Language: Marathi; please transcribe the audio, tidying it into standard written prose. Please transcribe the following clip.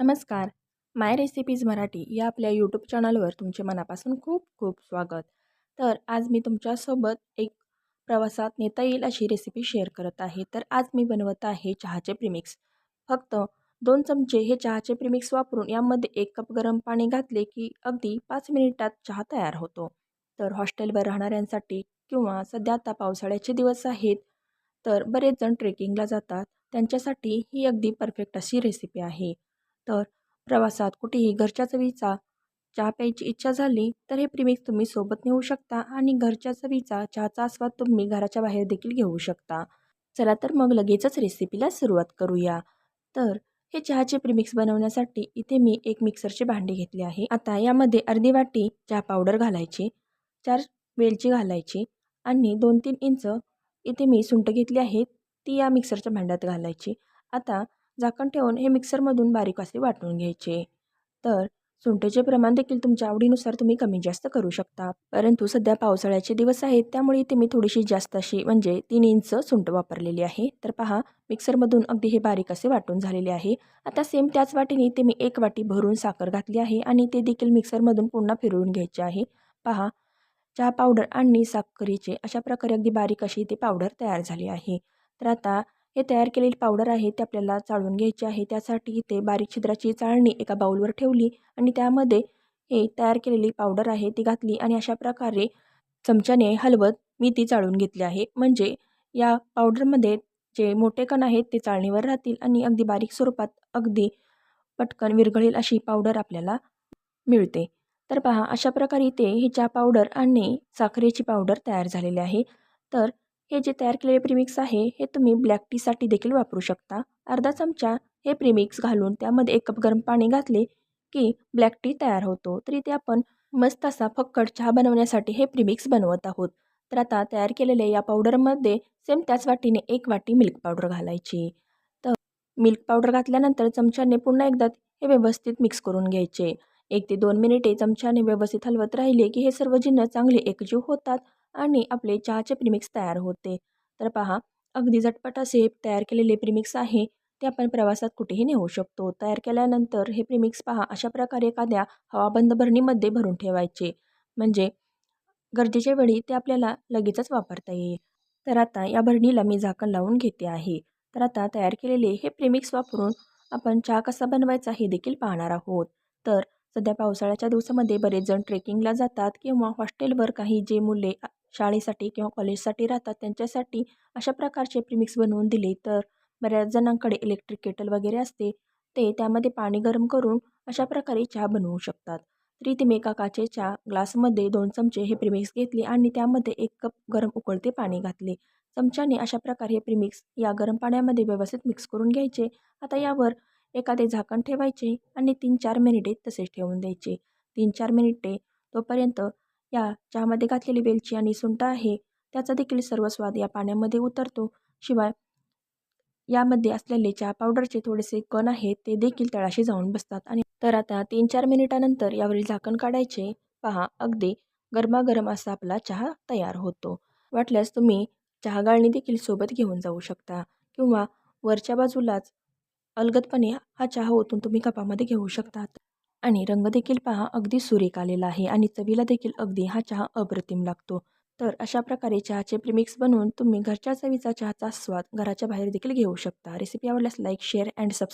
नमस्कार. माय रेसिपीज मराठी या आपल्या यूट्यूब चॅनलवर तुमचे मनापासून खूप खूप स्वागत. तर आज मी तुमच्यासोबत एक प्रवासात नेता येईल अशी रेसिपी शेअर करत आहे. तर आज मी बनवत आहे चहाचे प्रीमिक्स. फक्त 2 चमचे हे चहाचे प्रीमिक्स वापरून यामध्ये 1 कप गरम पाणी घातले की अगदी 5 मिनिटात चहा तयार होतो. तर हॉस्टेलवर राहणाऱ्यांसाठी किंवा सध्या आता पावसाळ्याचे दिवस आहेत, तर बरेच जण ट्रेकिंगला जातात. त्यांच्यासाठी ही अगदी परफेक्ट अशी रेसिपी आहे. तर प्रवासात कुठेही घरच्या चवीचा चहा प्यायची इच्छा झाली तर हे प्रीमिक्स तुम्ही सोबत नेऊ शकता आणि घरच्या चवीचा चहाचा आस्वाद तुम्ही घराच्या बाहेर देखील घेऊ शकता. चला तर मग लगेचच रेसिपीला सुरुवात करूया. तर हे चहाचे प्रीमिक्स बनवण्यासाठी इथे मी एक मिक्सरचे भांडे घेतले आहे. आता यामध्ये अर्धी वाटी चहा पावडर घालायची, 4 वेलची घालायची आणि 2-3 इंच इथे मी सुंठ घेतली आहे, ती या मिक्सरच्या भांड्यात घालायची. आता झाकण ठेवून हे मिक्सरमधून बारीक असे वाटून घ्यायचे. तर सुंठेचे प्रमाण देखील तुमच्या आवडीनुसार तुम्ही कमी जास्त करू शकता. परंतु सध्या पावसाळ्याचे दिवस आहेत, त्यामुळे इथे मी थोडीशी जास्त अशी म्हणजे 3 इंच सुंठ वापरलेली आहे. तर पहा, मिक्सरमधून अगदी हे बारीक असे वाटून झालेले आहे. आता सेम त्याच वाटीने इथे मी 1 वाटी भरून साखर घातली आहे आणि ते देखील मिक्सरमधून पुन्हा फिरवून घ्यायचे आहे. पहा, चहा पावडर आणि साखरेचे अशा प्रकारे अगदी बारीक अशी इथे पावडर तयार झाली आहे. तर आता हे तयार केलेली पावडर आहे ते आपल्याला चाळून घ्यायची आहे. त्यासाठी इथे बारीक छिद्राची चाळणी एका बाउलवर ठेवली आणि त्यामध्ये हे तयार केलेली पावडर आहे ती घातली आणि अशा प्रकारे चमच्याने हलवत मी ती चाळून घेतली आहे. म्हणजे या पावडरमध्ये जे मोठे कण आहेत ते चाळणीवर राहतील आणि अगदी बारीक स्वरूपात अगदी पटकन विरघळेल अशी पावडर आपल्याला मिळते. तर पहा, अशा प्रकारे इथे ही चहा पावडर आणि साखरेची पावडर तयार झालेली आहे. तर हे जे तयार केलेले प्रीमिक्स आहे हे तुम्ही ब्लॅक टीसाठी देखील वापरू शकता. अर्धा चमचा हे प्रीमिक्स घालून त्यामध्ये 1 कप गरम पाणी घातले की ब्लॅक टी तयार होतो. तर इथे आपण मस्त असा फक्कट चहा बनवण्यासाठी हे प्रीमिक्स बनवत आहोत. तर आता तयार केलेल्या या पावडरमध्ये सेम त्याच वाटीने 1 वाटी मिल्क पावडर घालायची. तर मिल्क पावडर घातल्यानंतर चमच्याने पुन्हा एकदा हे व्यवस्थित मिक्स करून घ्यायचे. 1 ते 2 मिनिटे चमच्याने व्यवस्थित हलवत राहिले की हे सर्व जिन्नस चांगले एकजीव होतात आणि आपले चहाचे प्रीमिक्स तयार होते. तर पहा, अगदी झटपट असे तयार केलेले प्रीमिक्स आहे ते आपण प्रवासात कुठेही नेऊ शकतो. तयार केल्यानंतर हे प्रीमिक्स पहा, अशा प्रकारे एखाद्या हवाबंद भरणीमध्ये भरून ठेवायचे. म्हणजे गरजेच्या वेळी ते आपल्याला लगेचच वापरता येईल. तर आता या भरणीला मी झाकण लावून घेते आहे. तर आता तयार केलेले हे प्रीमिक्स वापरून आपण चहा कसा बनवायचा हे देखील पाहणार आहोत. तर सध्या पावसाळ्याच्या दिवसामध्ये बरेच जण ट्रेकिंगला जातात किंवा हॉस्टेलवर काही जे मुले शाळेसाठी किंवा कॉलेजसाठी राहतात त्यांच्यासाठी अशा प्रकारचे प्रीमिक्स बनवून दिले तर बऱ्याच जणांकडे इलेक्ट्रिक केटल वगैरे असते, ते त्यामध्ये पाणी गरम करून अशा प्रकारे चहा बनवू शकतात. तरी ते मी एका काचेच्या ग्लासमध्ये 2 चमचे हे प्रीमिक्स घेतले आणि त्यामध्ये 1 कप गरम उकळते पाणी घातले. चमच्याने अशा प्रकारे हे प्रीमिक्स या गरम पाण्यामध्ये व्यवस्थित मिक्स करून घ्यायचे. आता यावर एखादे झाकण ठेवायचे आणि 3-4 मिनिटे तसेच ठेवून द्यायचे. 3-4 मिनिटे तोपर्यंत या चहामध्ये घातलेली वेलची आणि सुंठ आहे त्याचा देखील सर्व स्वाद या पाण्यामध्ये उतरतो. शिवाय यामध्ये असलेले चहा पावडरचे थोडेसे कण आहेत ते देखील तळाशी जाऊन बसतात आणि तर आता 3-4 मिनिटानंतर यावरील झाकण काढायचे. पहा, अगदी गरमागरम असा आपला चहा तयार होतो. वाटल्यास तुम्ही चहा गाळणी देखील सोबत घेऊन जाऊ शकता किंवा वरच्या बाजूलाच अलगदपणे हा चहा ओतून तुम्ही कपामध्ये घेऊ शकतात. आणि रंग देखील पहा, अगदी सुरेख आलेला आहे आणि चवीला देखील अगदी हा चहा अप्रतिम लागतो. तर अशा प्रकारे चहाचे प्रीमिक्स बनवून तुम्ही घरच्या चवीचा चहाचा स्वाद घराच्या बाहेर देखील घेऊ शकता. रेसिपी आवडल्यास लाईक, शेअर अँड सबस्क्राईब